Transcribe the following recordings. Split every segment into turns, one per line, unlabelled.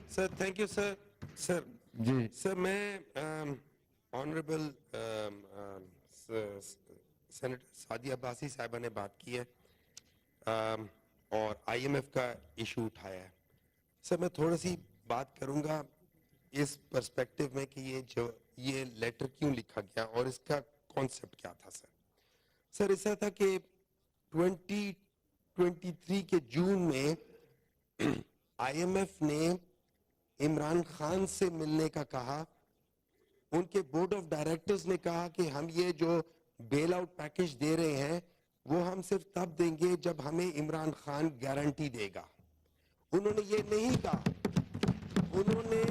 Sir, thank you, sir. Sir, sir, میں honourable senator Sadia Abbasi صاحبہ نے بات کی ہے اور آئی ایم ایف کا ایشو اٹھایا ہے. سر میں تھوڑا سی بات کروں گا اس پرسپیکٹو میں کہ یہ لیٹر کیوں لکھا گیا اور اس کا کانسیپٹ کیا تھا. سر ایسا تھا کہ 2023 کے جون میں آئی ایم ایف نے عمران خان سے ملنے کا کہا. ان کے بورڈ آف ڈائریکٹرز نے کہا کہ ہم یہ جو بیل آؤٹ پیکج دے رہے ہیں وہ ہم صرف تب دیں گے جب ہمیں عمران خان گارنٹی دے گا. انہوں نے یہ نہیں کہا, انہوں نے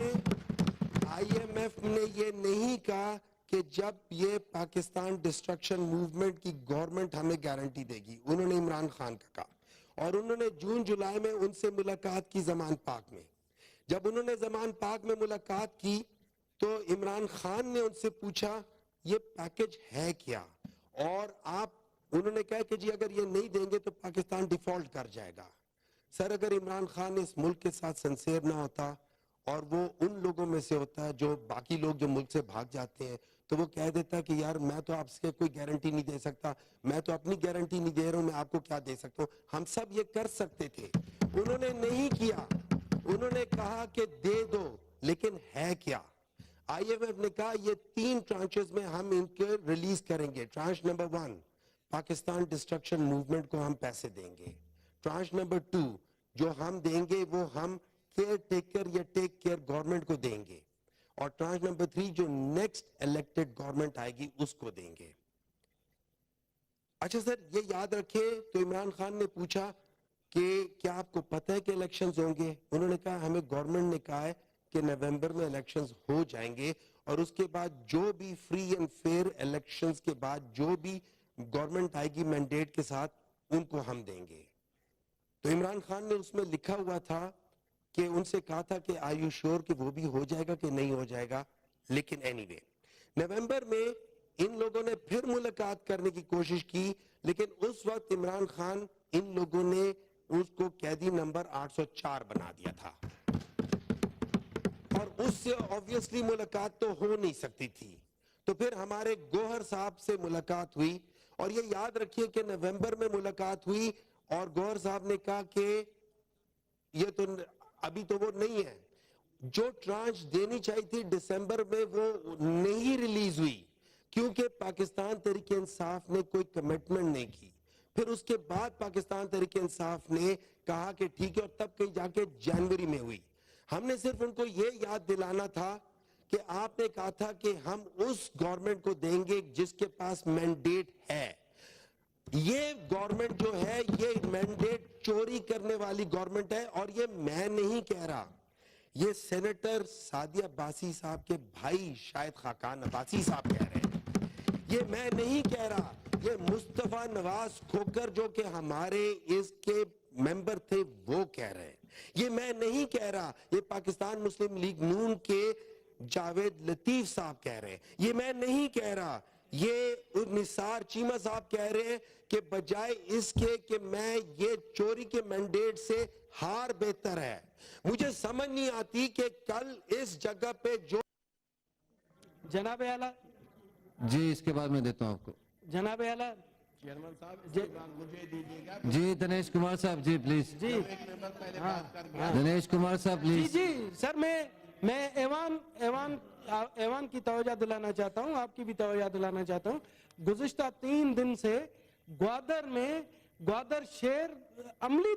آئی ایم ایف نے یہ نہیں کہا کہ جب یہ پاکستان ڈسٹرکشن موومنٹ کی گورنمنٹ ہمیں گارنٹی دے گی. انہوں نے عمران خان کا کہا اور انہوں نے جون جولائی میں ان سے ملاقات کی زمان پاک میں. جب انہوں نے زمان پاک میں ملاقات کی تو عمران خان نے ان سے پوچھا یہ پیکج ہے کیا, اور انہوں نے کہا کہ جی اگر یہ نہیں دیں گے تو پاکستان ڈیفالٹ کر جائے گا. سر اگر عمران خان اس ملک کے ساتھ سنسیر نہ ہوتا اور وہ ان لوگوں میں سے ہوتا ہے جو باقی لوگ جو ملک سے بھاگ جاتے ہیں تو وہ کہہ دیتا کہ یار میں تو آپ سے کوئی گارنٹی نہیں دے سکتا, میں تو اپنی گارنٹی نہیں دے رہا ہوں, میں آپ کو کیا دے سکتا ہوں. ہم سب یہ کر سکتے تھے, انہوں نے نہیں کیا. انہوں نے کہا کہ دے دو لیکن ہے کیا. آئی ایم ایف نے کہا یہ 3 ٹرانچز میں ہم ان کے ریلیز کریں گے. Tranche number 1 Pakistan destruction movement کو ہم پیسے دیں گے. ٹرانچ نمبر 2 جو ہم دیں گے وہ ہم کیئر ٹیکر یا ٹیک کیئر گورنمنٹ کو دیں گے, اور ٹرانچ نمبر 3 جو نیکسٹ الیکٹڈ گورنمنٹ آئے گی اس کو دیں گے. اچھا سر یہ یاد رکھیں تو عمران خان نے پوچھا کہ کیا آپ کو پتہ ہے کہ الیکشنز ہوں گے. انہوں نے کہا ہمیں گورنمنٹ نے کہا ہے کہ نومبر میں الیکشنز ہو جائیں گے اور اس کے بعد جو بھی فری اینڈ فیئر الیکشنز کے بعد جو بھی گورنمنٹ آئے گی مینڈیٹ کے ساتھ ان کو ہم دیں گے. تو عمران خان نے اس میں لکھا ہوا تھا کہ ان سے کہا تھا کہ آر یو شیور کہ وہ بھی ہو جائے گا کہ نہیں ہو جائے گا. لیکن اینی وے نومبر میں ان لوگوں نے پھر ملاقات کرنے کی کوشش کی, لیکن اس وقت عمران خان ان لوگوں نے اس کو قیدی نمبر 804 بنا دیا تھا اور اس سے obviously ملاقات تو ہو نہیں سکتی تھی. تو پھر ہمارے گوہر صاحب سے ملاقات ہوئی, اور یہ یاد رکھیے کہ نومبر میں ملاقات ہوئی اور گوہر صاحب نے کہا کہ یہ تو ابھی تو وہ نہیں ہے. جو ٹرانچ دینی چاہیے تھی دسمبر میں وہ نہیں ریلیز ہوئی کیونکہ پاکستان تحریک انصاف نے کوئی کمٹمنٹ نہیں کی. پھر اس کے بعد پاکستان تحریک انصاف نے کہا کہ ٹھیک ہے, اور تب کہیں جا کے جنوری میں ہوئی. ہم نے صرف ان کو یہ یاد دلانا تھا کہ آپ نے کہا تھا کہ ہم اس گورنمنٹ کو دیں گے جس کے پاس مینڈیٹ ہے. یہ گورنمنٹ جو ہے یہ مینڈیٹ چوری کرنے والی گورنمنٹ ہے, اور یہ میں نہیں کہہ رہا, یہ سینیٹر سعدیہ عباسی صاحب کے بھائی شاہد خاقان عباسی صاحب کہہ رہے ہیں. یہ میں نہیں کہہ رہا, یہ مصطفیٰ نواز کھوکر جو کہ ہمارے اس کے ممبر تھے وہ کہہ رہے ہیں. یہ میں نہیں کہہ رہا, یہ پاکستان مسلم لیگ نون کے جاوید لطیف صاحب کہہ رہے ہیں. یہ میں نہیں کہہ رہا, یہ نثار چیمہ صاحب کہہ رہے ہیں کہ بجائے اس کے کہ میں یہ چوری کے مینڈیٹ سے ہار بہتر ہے. مجھے سمجھ نہیں آتی کہ کل اس جگہ پہ جو
جناب اعلیٰ
جی اس کے بعد میں دیتا ہوں آپ کو.
جناب اعلیٰ
جی دنیش کمار صاحب جی پلیز.
جی
دنیش کمار صاحب
جی
پلیز.
جی سر میں ایوان کی توجہ دلانا چاہتا ہوں, آپ کی بھی توجہ دلانا چاہتا ہوں. گزشتہ 3 دن سے گوادر شہر عملی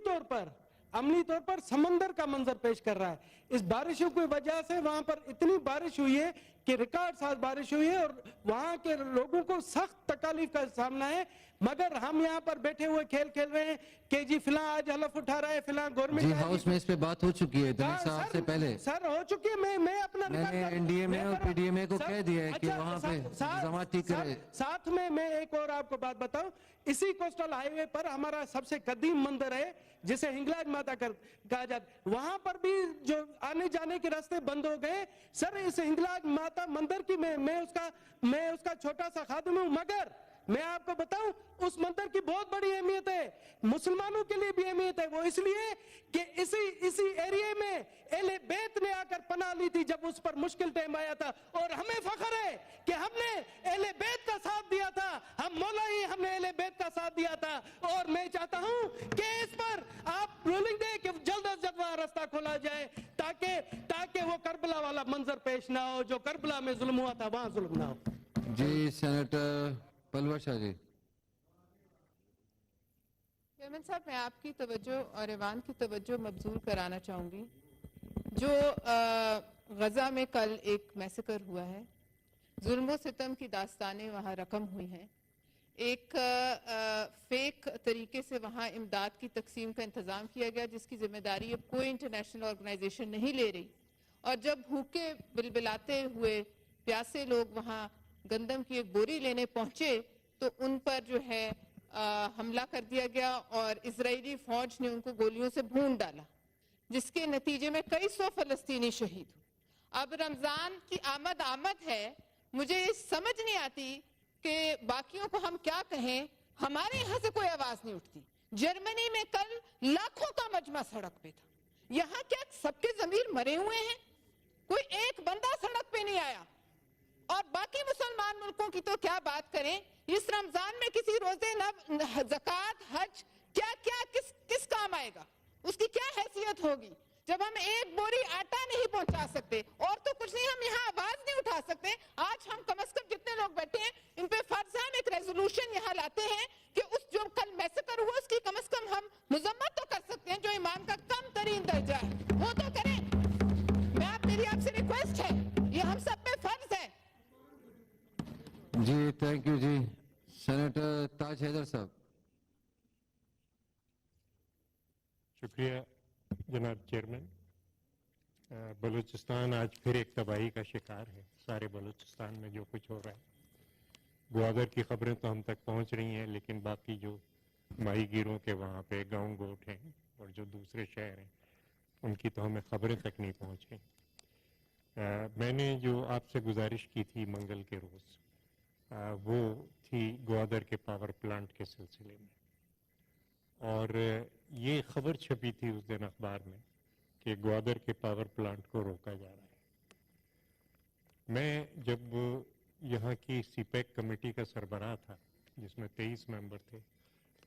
طور پر سمندر کا منظر پیش کر رہا ہے. اس بارشوں کی وجہ سے وہاں پر اتنی بارش ہوئی ہے کہ ریکارڈ ساز بارش ہوئی ہے اور وہاں کے لوگوں کو سخت تکالیف کا سامنا ہے. مگر ہم یہاں پر بیٹھے ہوئے کھیل رہے ہیں کہ جی فلاں آج حلف اٹھا رہا ہے, فلاں گورنمنٹ
جی ہاؤس میں اس پہ بات ہو چکی ہے دنیش صاحب سے پہلے.
سر ہو چکی ہے, میں اپنا
میں نے این ڈی ایم اے اور پی ڈی ایم اے کو کہہ دیا ہے کہ وہاں پہ انتظامات ٹھیک کرے.
ساتھ میں ایک اور آپ کو بات بتاؤں, اسی کوسٹل ہائی وے پر ہمارا سب سے قدیم مندر ہے جسے ہنگلاج ماتا کہا جاتا ہے. وہاں پر بھی جو آنے جانے کے راستے بند ہو گئے. سر اس ہنگلاج ماتا مندر کی میں اس کا چھوٹا سا خادم ہوں, مگر میں آپ کو بتاؤں اس مندر کی بہت بڑی اہمیت ہے, مسلمانوں کے لیے بھی اہمیت ہے. وہ اس لیے کہ اسی ایریے میں اہل بیت نے ڈالی تھی جب اس پر مشکل ٹائم آیا تھا, اور ہمیں فخر ہے کہ ہم نے اہل بیت کا ساتھ دیا تھا, ہم مولائی ہم نے اہل بیت کا ساتھ دیا تھا. اور میں چاہتا ہوں کہ اس پر آپ رولنگ دیں کہ جلد از جلد وہاں راستہ کھولا جائے تاکہ وہ کربلا والا منظر پیش نہ ہو, جو کربلا میں ظلم ہوا تھا وہاں ظلم نہ ہو.
جی سینیٹر پلور شاہ جی.
چیئرمین صاحب, میں آپ کی توجہ اور ایوان کی توجہ مبذول کرانا چاہوں گی. جو غزہ میں کل ایک میسیکر ہوا ہے, ظلم و ستم کی داستانیں وہاں رقم ہوئی ہیں, ایک فیک طریقے سے وہاں امداد کی تقسیم کا انتظام کیا گیا جس کی ذمہ داری اب کوئی انٹرنیشنل آرگنائزیشن نہیں لے رہی, اور جب بھوکے بلبلاتے ہوئے پیاسے لوگ وہاں گندم کی ایک بوری لینے پہنچے تو ان پر جو ہے حملہ کر دیا گیا اور اسرائیلی فوج نے ان کو گولیوں سے بھون ڈالا, جس کے نتیجے میں کئی سو فلسطینی شہید ہوئے. اب رمضان کی آمد ہے, مجھے سمجھ نہیں آتی کہ باقیوں کو ہم کیا کہیں, ہمارے یہاں سے کوئی آواز نہیں اٹھتی. جرمنی میں کل لاکھوں کا مجمع سڑک پہ تھا, یہاں کیا سب کے ضمیر مرے ہوئے ہیں؟ کوئی ایک بندہ سڑک پہ نہیں آیا. اور باقی مسلمان ملکوں کی تو کیا بات کریں, اس رمضان میں کسی روزے نہ زکوٰۃ حج کیا کس کام آئے گا, اس کی کیا حیثیت ہوگی جب ہم ایک بوری آٹا نہیں پہنچا سکتے, اور تو کچھ نہیں ہم یہاں آواز نہیں اٹھا سکتے. آج ہم کم از کم جتنے لوگ بیٹھے ہیں ان پہ فرض ہے ہم ایک ریزولوشن یہاں لاتے ہیں کہ اس جو کل میسیکر ہوا اس کی کم از کم ہم مذمت تو کر سکتے ہیں, جو ایمان کا کم ترین درجہ ہے وہ تو کریں. میری آپ سے ریکویسٹ ہے, یہ ہم سب پہ فرض ہے.
جی تھینک یو جی. سینیٹر تاج حیدر صاحب.
شکریہ جناب چیئرمین. بلوچستان آج پھر ایک تباہی کا شکار ہے. سارے بلوچستان میں جو کچھ ہو رہا ہے, گوادر کی خبریں تو ہم تک پہنچ رہی ہیں, لیکن باقی جو ماہی گیروں کے وہاں پہ گاؤں گوٹ ہیں اور جو دوسرے شہر ہیں ان کی تو ہمیں خبریں تک نہیں پہنچ رہی. میں نے جو آپ سے گزارش کی تھی منگل کے روز, وہ تھی گوادر کے پاور پلانٹ کے سلسلے میں, اور یہ خبر چھپی تھی اس دن اخبار میں کہ گوادر کے پاور پلانٹ کو روکا جا رہا ہے. میں جب یہاں کی سی پیک کمیٹی کا سربراہ تھا جس میں 23 ممبر تھے,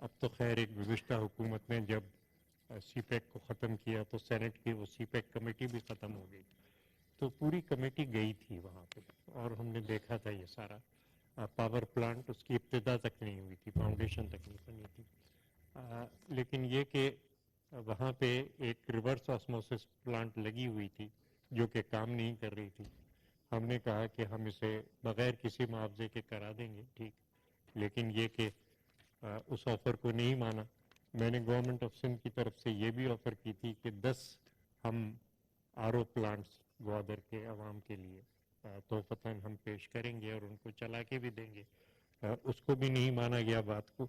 اب تو خیر ایک گزشتہ حکومت نے جب سی پیک کو ختم کیا تو سینٹ کی وہ سی پیک کمیٹی بھی ختم ہو گئی, تو پوری کمیٹی گئی تھی وہاں پہ اور ہم نے دیکھا تھا یہ سارا پاور پلانٹ. اس کی ابتدا تک نہیں ہوئی تھی, فاؤنڈیشن تک نہیں بنی تھی. لیکن یہ کہ وہاں پہ ایک ریورس آسموسس پلانٹ لگی ہوئی تھی جو کہ کام نہیں کر رہی تھی. ہم نے کہا کہ ہم اسے بغیر کسی معاوضے کے کرا دیں گے, ٹھیک, لیکن یہ کہ اس آفر کو نہیں مانا. میں نے گورنمنٹ آف سندھ کی طرف سے یہ بھی آفر کی تھی کہ 10 ہم آر او پلانٹس گوادر کے عوام کے لیے تحفتاً ہم پیش کریں گے اور ان کو چلا کے بھی دیں گے. اس کو بھی نہیں مانا گیا بات کو.